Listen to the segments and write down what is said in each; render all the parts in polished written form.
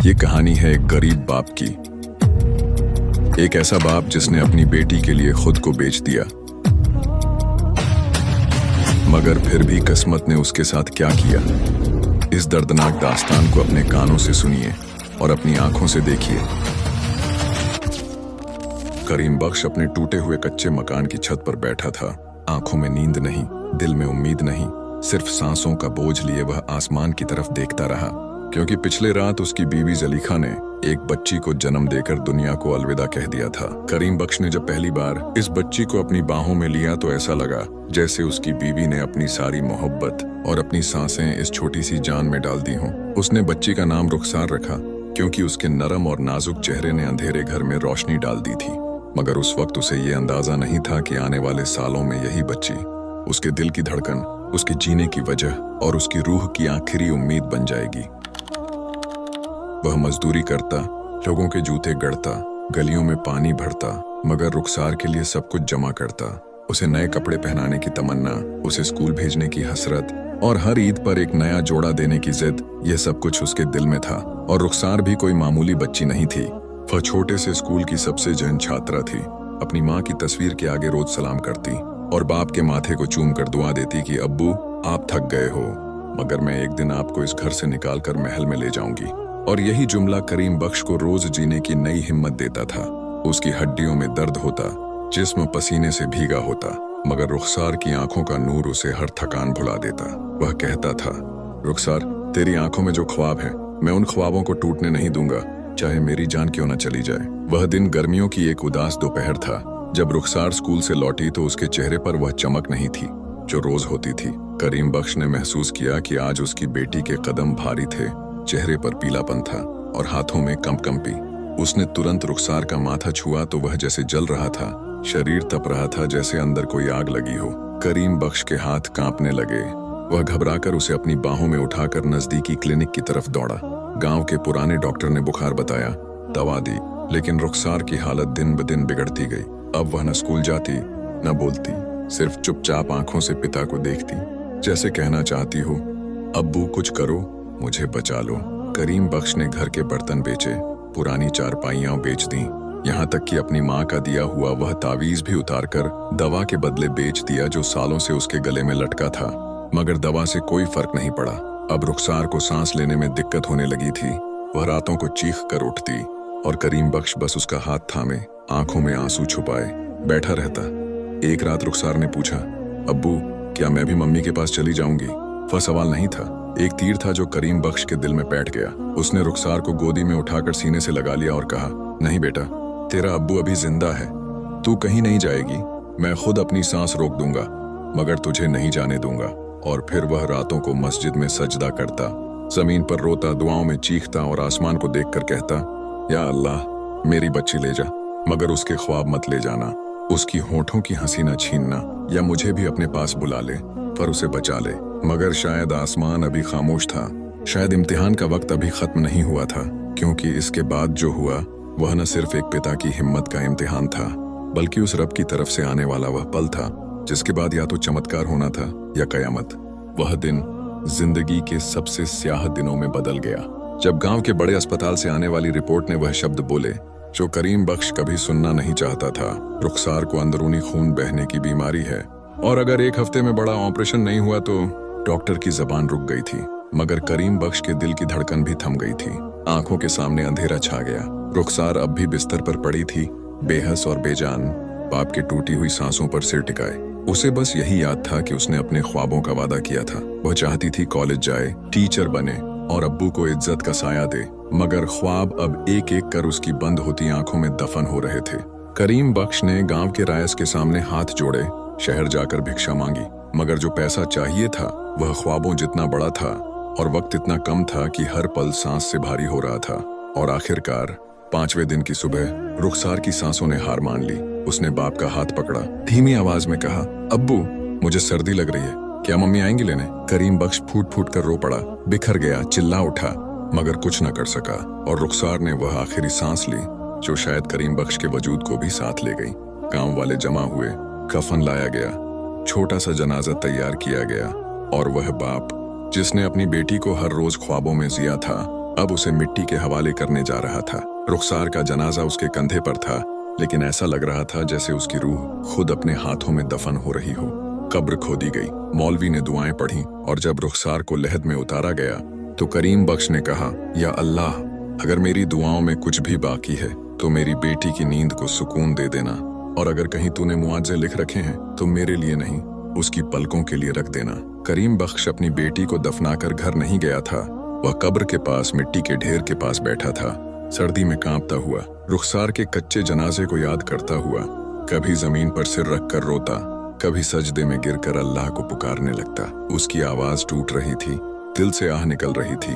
ये कहानी है एक गरीब बाप की। एक ऐसा बाप जिसने अपनी बेटी के लिए खुद को बेच दिया, मगर फिर भी किस्मत ने उसके साथ क्या किया। इस दर्दनाक दास्तान को अपने कानों से सुनिए और अपनी आंखों से देखिए। करीम बख्श अपने टूटे हुए कच्चे मकान की छत पर बैठा था। आंखों में नींद नहीं, दिल में उम्मीद नहीं, सिर्फ सांसों का बोझ लिए वह आसमान की तरफ देखता रहा, क्योंकि पिछले रात उसकी बीवी जलीखा ने एक बच्ची को जन्म देकर दुनिया को अलविदा कह दिया था। करीम बख्श ने जब पहली बार इस बच्ची को अपनी बाहों में लिया तो ऐसा लगा जैसे उसकी बीवी ने अपनी सारी मोहब्बत और अपनी सांसें इस छोटी सी जान में डाल दी हों। उसने बच्ची का नाम रुखसार रखा, क्योंकि उसके नरम और नाजुक चेहरे ने अंधेरे घर में रोशनी डाल दी थी। मगर उस वक्त उसे ये अंदाजा नहीं था कि आने वाले सालों में यही बच्ची उसके दिल की धड़कन, उसके जीने की वजह और उसकी रूह की आखिरी उम्मीद बन जाएगी। वह मजदूरी करता, लोगों के जूते गढ़ता, गलियों में पानी भरता, मगर रुखसार के लिए सब कुछ जमा करता। उसे नए कपड़े पहनाने की तमन्ना, उसे स्कूल भेजने की हसरत और हर ईद पर एक नया जोड़ा देने की जिद, यह सब कुछ उसके दिल में था। और रुखसार भी कोई मामूली बच्ची नहीं थी। वह छोटे से स्कूल की सबसे जहन छात्रा थी। अपनी माँ की तस्वीर के आगे रोज सलाम करती और बाप के माथे को चूम कर दुआ देती कि अब्बू आप थक गए हो, मगर मैं एक दिन आपको इस घर से निकाल कर महल में ले जाऊंगी। और यही जुमला करीम बख्श को रोज जीने की नई हिम्मत देता था। उसकी हड्डियों में दर्द होता, जिस्म पसीने से भीगा होता, मगर रुखसार की आंखों का नूर उसे हर थकान भुला देता। वह कहता था, रुखसार तेरी आंखों में जो ख्वाब है, मैं उन ख्वाबों को टूटने नहीं दूंगा, चाहे मेरी जान क्यों न चली जाए। वह दिन गर्मियों की एक उदास दोपहर था। जब रुखसार स्कूल से लौटी तो उसके चेहरे पर वह चमक नहीं थी जो रोज होती थी। करीम बख्श ने महसूस किया कि आज उसकी बेटी के कदम भारी थे, चेहरे पर पीलापन था और हाथों में कंपकंपी। उसने तुरंत रुखसार का माथा छुआ तो वह जैसे जल रहा था, शरीर तप रहा था जैसे अंदर कोई आग लगी हो। करीम बख्श के हाथ कांपने लगे। वह घबराकर उसे अपनी बाहों में उठाकर नजदीकी क्लिनिक की तरफ दौड़ा। गांव के पुराने डॉक्टर ने बुखार बताया, दवा दी, लेकिन रुखसार की हालत दिन ब दिन बिगड़ती गई। अब वह न स्कूल जाती, न बोलती, सिर्फ चुपचाप आंखों से पिता को देखती, जैसे कहना चाहती हो, अब्बू कुछ करो, मुझे बचा लो। करीम बख्श ने घर के बर्तन बेचे, पुरानी चारपाइयां बेच दी, यहाँ तक कि अपनी माँ का दिया हुआ वह तावीज भी उतारकर दवा के बदले बेच दिया जो सालों से उसके गले में लटका था। मगर दवा से कोई फर्क नहीं पड़ा। अब रुखसार को सांस लेने में दिक्कत होने लगी थी। वह रातों को चीख कर उठती और करीम बख्श बस उसका हाथ थामे, आंखों में आंसू छुपाए बैठा रहता। एक रात रुखसार ने पूछा, अब्बू क्या मैं भी मम्मी के पास चली जाऊंगी? वह सवाल नहीं था, एक तीर था जो करीम बख्श के दिल में बैठ गया। उसने रुखसार को गोदी में उठाकर सीने से लगा लिया और कहा, नहीं बेटा, तेरा अब्बू अभी जिंदा है, तू कहीं नहीं जाएगी, मैं खुद अपनी सांस रोक दूंगा, मगर तुझे नहीं जाने दूंगा। और फिर वह रातों को मस्जिद में सजदा करता, जमीन पर रोता, दुआओं में चीखता और आसमान को देखकर कहता, या अल्लाह मेरी बच्ची ले जा, मगर उसके ख्वाब मत ले जाना, उसकी होठों की हंसी न छीनना, या मुझे भी अपने पास बुला ले पर उसे बचा ले। मगर शायद आसमान अभी खामोश था, शायद इम्तिहान का वक्त अभी खत्म नहीं हुआ था, क्योंकि इसके बाद जो हुआ वह न सिर्फ एक पिता की हिम्मत का इम्तिहान था, बल्कि उस रब की तरफ से आने वाला वह पल था जिसके बाद या तो चमत्कार होना था या कयामत। वह दिन जिंदगी के सबसे स्याह दिनों में बदल गया, जब गांव के बड़े अस्पताल से आने वाली रिपोर्ट ने वह शब्द बोले जो करीम बख्श कभी सुनना नहीं चाहता था, रुखसार को अंदरूनी खून बहने की बीमारी है और अगर एक हफ्ते में बड़ा ऑपरेशन नहीं हुआ तो। डॉक्टर की जबान रुक गई थी, मगर करीम बख्श के दिल की धड़कन भी थम गई थी। आंखों के सामने अंधेरा छा गया। रुखसार अब भी बिस्तर पर पड़ी थी, बेहस और बेजान, बाप के टूटी हुई सांसों पर सिर टिकाए। उसे बस यही याद था कि उसने अपने ख्वाबों का वादा किया था। वह चाहती थी कॉलेज जाए, टीचर बने और अब्बू को इज्जत का साया दे, मगर ख्वाब अब एक एक कर उसकी बंद होती आंखों में दफन हो रहे थे। करीम बख्श ने गांव के रायस के सामने हाथ जोड़े, शहर जाकर भिक्षा मांगी, मगर जो पैसा चाहिए था वह ख्वाबों जितना बड़ा था और वक्त इतना कम था कि हर पल सांस से भारी हो रहा था। और आखिरकार 5वें दिन की सुबह रुखसार की सांसों ने हार मान ली। उसने बाप का हाथ पकड़ा, धीमी आवाज में कहा, अब्बू मुझे सर्दी लग रही है, क्या मम्मी आएंगी लेने? करीम बख्श फूट फूट कर रो पड़ा, बिखर गया, चिल्ला उठा, मगर कुछ न कर सका। और रुखसार ने वह आखिरी सांस ली जो शायद करीम बख्श के वजूद को भी साथ ले गई। गांव वाले जमा हुए, कफन लाया गया, छोटा सा जनाजा तैयार किया गया और वह बाप जिसने अपनी बेटी को हर रोज ख्वाबों में जिया था, अब उसे मिट्टी के हवाले करने जा रहा था। रुखसार का जनाजा उसके कंधे पर था, लेकिन ऐसा लग रहा था जैसे उसकी रूह खुद अपने हाथों में दफन हो रही हो। कब्र खोदी गई, मौलवी ने दुआएं पढ़ी और जब रुखसार को लहद में उतारा गया तो करीम बख्श ने कहा, या अल्लाह, अगर मेरी दुआओं में कुछ भी बाकी है तो मेरी बेटी की नींद को सुकून दे देना, और अगर कहीं तूने मुआवजे लिख रखे हैं तो मेरे लिए नहीं, उसकी पलकों के लिए रख देना। करीम बख्श अपनी बेटी को दफनाकर घर नहीं गया था। वह कब्र के पास मिट्टी के ढेर के पास बैठा था, सर्दी में कांपता हुआ, रुखसार के कच्चे जनाजे को याद करता हुआ। कभी जमीन पर सिर रखकर रोता, कभी सजदे में गिरकर अल्लाह को पुकारने लगता। उसकी आवाज टूट रही थी, दिल से आह निकल रही थी,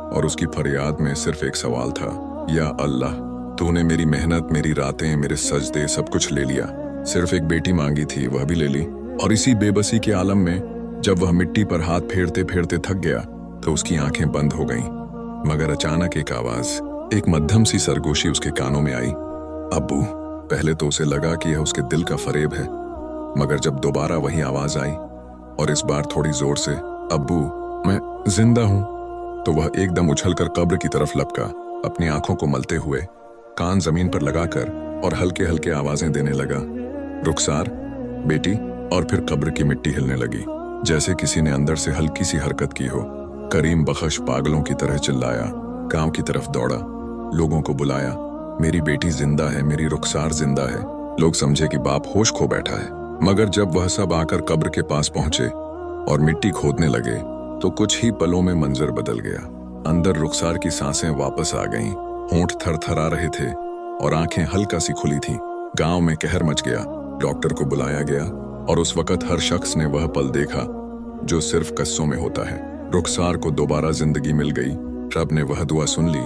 और उसकी फरियाद में सिर्फ एक सवाल था, या अल्लाह, तूने मेरी मेहनत, मेरी रातें, मेरे सजदे सब कुछ ले लिया। सिर्फ एक बेटी मांगी थी, वह भी ले ली। और इसी बेबसी के आलम में जब वह मिट्टी पर हाथ फेरते फेरते थक गया तो उसकी आंखें बंद हो गईं। मगर अचानक एक आवाज, एक मध्यम सी सरगोशी उसके कानों में आई, अब्बू। पहले तो उसे लगा कि यह उसके दिल का फरेब है, मगर जब दोबारा वही आवाज आई और इस बार थोड़ी जोर से, अब्बू मैं जिंदा हूं, तो वह एकदम उछलकर कब्र की तरफ लपका, अपनी आंखों को मलते हुए, कान जमीन पर लगाकर और हल्के हल्के आवाजें देने लगा, रुखसार बेटी। और फिर कब्र की मिट्टी हिलने लगी, जैसे किसी ने अंदर से हल्की सी हरकत की हो। करीम बख्श पागलों की तरह चिल्लाया, गांव की तरफ दौड़ा, लोगों को बुलाया, मेरी बेटी जिंदा है, मेरी रुखसार जिंदा है। लोग समझे कि बाप होश खो बैठा है, मगर जब वह सब आकर कब्र के पास पहुंचे और मिट्टी खोदने लगे तो कुछ ही पलों में मंजर बदल गया। अंदर रुखसार की सांसें वापस आ गईं, होंठ थरथरा रहे थे और आंखें हल्का सी खुली थीं। गांव में कहर मच गया, डॉक्टर को बुलाया गया और उस वक्त हर शख्स ने वह पल देखा जो सिर्फ कस्सों में होता है। रुखसार को दोबारा जिंदगी मिल गई। रब ने वह दुआ सुन ली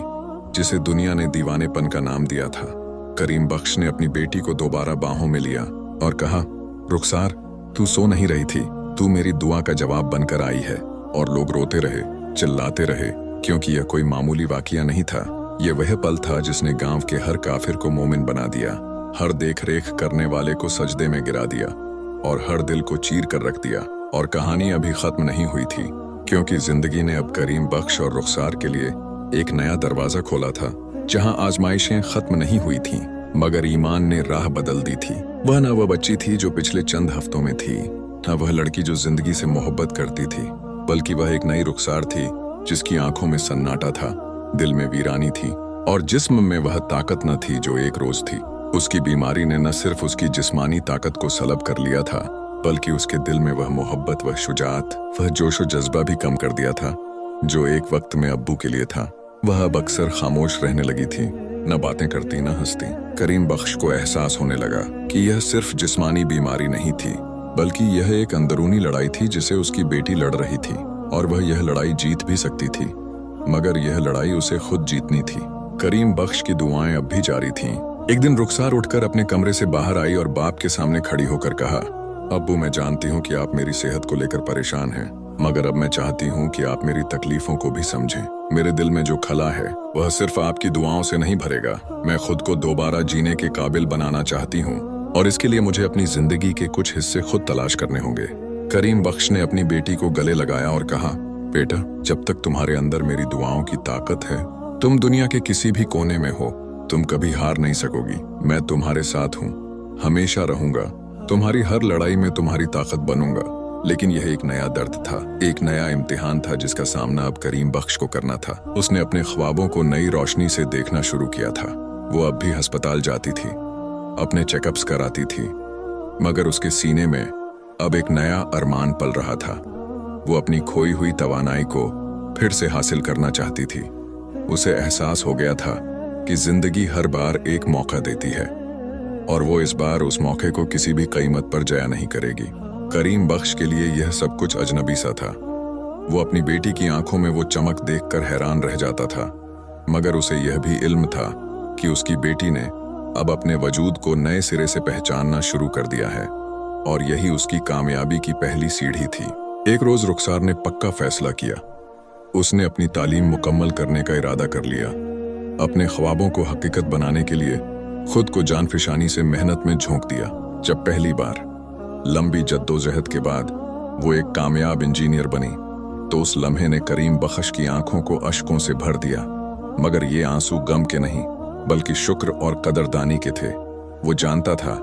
जिसे दुनिया ने दीवानेपन का नाम दिया था। करीम बख्श ने अपनी बेटी को दोबारा बाहों में लिया और कहा, रुखसार, तू सो नहीं रही थी, तू मेरी दुआ का जवाब बनकर आई है। और लोग रोते रहे, चिल्लाते रहे, क्योंकि यह कोई मामूली वाकया नहीं था। यह वह पल था जिसने गांव के हर काफिर को मोमिन बना दिया, हर देख रेख करने वाले को सजदे में गिरा दिया और हर दिल को चीर कर रख दिया। और कहानी अभी खत्म नहीं हुई थी, क्योंकि जिंदगी ने अब करीम बख्श और रुखसार के लिए एक नया दरवाजा खोला था, जहां आजमाइशें खत्म नहीं हुई थीं, मगर ईमान ने राह बदल दी थी। वह न वह बच्ची थी जो पिछले चंद हफ्तों में थी, न वह लड़की जो जिंदगी से मोहब्बत करती थी, बल्कि वह एक नई रुखसार थी जिसकी आंखों में सन्नाटा था, दिल में वीरानी थी और जिस्म में वह ताकत न थी जो एक रोज थी। उसकी बीमारी ने न सिर्फ उसकी जिस्मानी ताकत को सलब कर लिया था, बल्कि उसके दिल में वह मोहब्बत, वह शुजात, वह जोशो जज्बा भी कम कर दिया था जो एक वक्त में अब्बू के लिए था। वह अब अक्सर खामोश रहने लगी थी, न बातें करती न हंसती। करीम बख्श को एहसास होने लगा कि यह सिर्फ जिस्मानी बीमारी नहीं थी, बल्कि यह एक अंदरूनी लड़ाई थी जिसे उसकी बेटी लड़ रही थी, और वह यह लड़ाई जीत भी सकती थी, मगर यह लड़ाई उसे खुद जीतनी थी। करीम बख्श की दुआएं अब भी जारी थीं। एक दिन रुखसार उठकर अपने कमरे से बाहर आई और बाप के सामने खड़ी होकर कहा, अब्बू, मैं जानती हूँ कि आप मेरी सेहत को लेकर परेशान हैं, मगर अब मैं चाहती हूँ कि आप मेरी तकलीफों को भी समझें। मेरे दिल में जो खला है वह सिर्फ आपकी दुआओं से नहीं भरेगा। मैं खुद को दोबारा जीने के काबिल बनाना चाहती हूँ, और इसके लिए मुझे अपनी जिंदगी के कुछ हिस्से खुद तलाश करने होंगे। करीम बख्श ने अपनी बेटी को गले लगाया और कहा, बेटा, जब तक तुम्हारे अंदर मेरी दुआओं की ताकत है, तुम दुनिया के किसी भी कोने में हो, तुम कभी हार नहीं सकोगी। मैं तुम्हारे साथ हूँ, हमेशा रहूंगा, तुम्हारी हर लड़ाई में तुम्हारी ताकत बनूंगा। लेकिन यह एक नया दर्द था, एक नया इम्तिहान था जिसका सामना अब करीम बख्श को करना था। उसने अपने ख्वाबों को नई रोशनी से देखना शुरू किया था। वो अब भी अस्पताल जाती थी, अपने चेकअप्स कराती थी, मगर उसके सीने में अब एक नया अरमान पल रहा था। वो अपनी खोई हुई तवानाई को फिर से हासिल करना चाहती थी। उसे एहसास हो गया था कि जिंदगी हर बार एक मौका देती है, और वो इस बार उस मौके को किसी भी कीमत पर जाया नहीं करेगी। करीम बख्श के लिए यह सब कुछ अजनबी सा था। वो अपनी बेटी की आंखों में वो चमक देखकर हैरान रह जाता था, मगर उसे यह भी इल्म था कि उसकी बेटी ने अब अपने वजूद को नए सिरे से पहचानना शुरू कर दिया है, और यही उसकी कामयाबी की पहली सीढ़ी थी। एक रोज रुखसार ने पक्का फैसला किया। उसने अपनी तालीम मुकम्मल करने का इरादा कर लिया। अपने ख्वाबों को हकीकत बनाने के लिए खुद को जानफिशानी से मेहनत में झोंक दिया। जब पहली बार लंबी जद्दोजहद के बाद वो एक कामयाब इंजीनियर बनी, तो उस लम्हे ने करीम बख्श की आंखों को अश्कों से भर दिया। मगर ये आंसू गम के नहीं बल्कि शुक्र और कदरदानी के थे। वो जानता था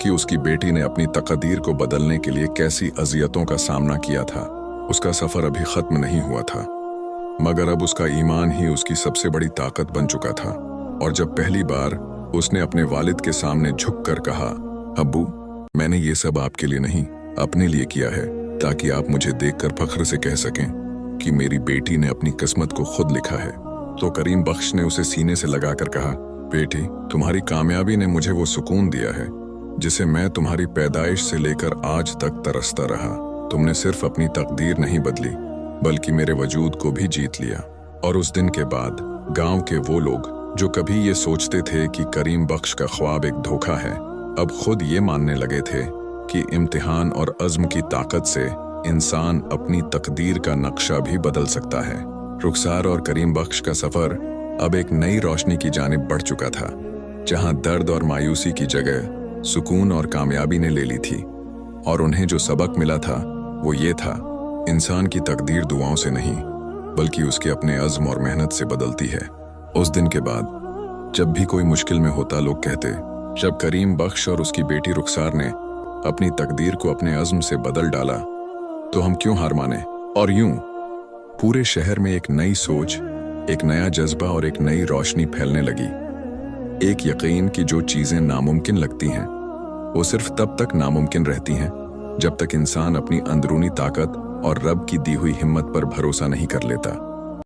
कि उसकी बेटी ने अपनी तकदीर को बदलने के लिए कैसी अजियतों का सामना किया था। उसका सफर अभी खत्म नहीं हुआ था, मगर अब उसका ईमान ही उसकी सबसे बड़ी ताकत बन चुका था। और जब पहली बार उसने अपने वालिद के सामने झुककर कहा, अब्बू, मैंने ये सब आपके लिए नहीं अपने लिए किया है, ताकि आप मुझे देखकर फख्र से कह सकें कि मेरी बेटी ने अपनी किस्मत को खुद लिखा है, तो करीम बख्श ने उसे सीने से लगाकर कहा, बेटी, तुम्हारी कामयाबी ने मुझे वो सुकून दिया है जिसे मैं तुम्हारी पैदाइश से लेकर आज तक तरसता रहा। तुमने सिर्फ अपनी तकदीर नहीं बदली बल्कि मेरे वजूद को भी जीत लिया। और उस दिन के बाद गांव के वो लोग जो कभी ये सोचते थे कि करीम बख्श का ख्वाब एक धोखा है, अब खुद ये मानने लगे थे कि इम्तिहान और अज़्म की ताकत से इंसान अपनी तकदीर का नक्शा भी बदल सकता है। रुखसार और करीम बख्श का सफर अब एक नई रोशनी की जानिब बढ़ चुका था, जहां दर्द और मायूसी की जगह सुकून और कामयाबी ने ले ली थी। और उन्हें जो सबक मिला था वो ये था, इंसान की तकदीर दुआओं से नहीं बल्कि उसके अपने अज़्म और मेहनत से बदलती है। उस दिन के बाद जब भी कोई मुश्किल में होता, लोग कहते, जब करीम बख्श और उसकी बेटी रुखसार ने अपनी तकदीर को अपने अज़्म से बदल डाला तो हम क्यों हार माने। और यूं पूरे शहर में एक नई सोच, एक नया जज्बा और एक नई रोशनी फैलने लगी। एक यकीन कि जो चीजें नामुमकिन लगती हैं वो सिर्फ तब तक नामुमकिन रहती हैं जब तक इंसान अपनी अंदरूनी ताकत और रब की दी हुई हिम्मत पर भरोसा नहीं कर लेता।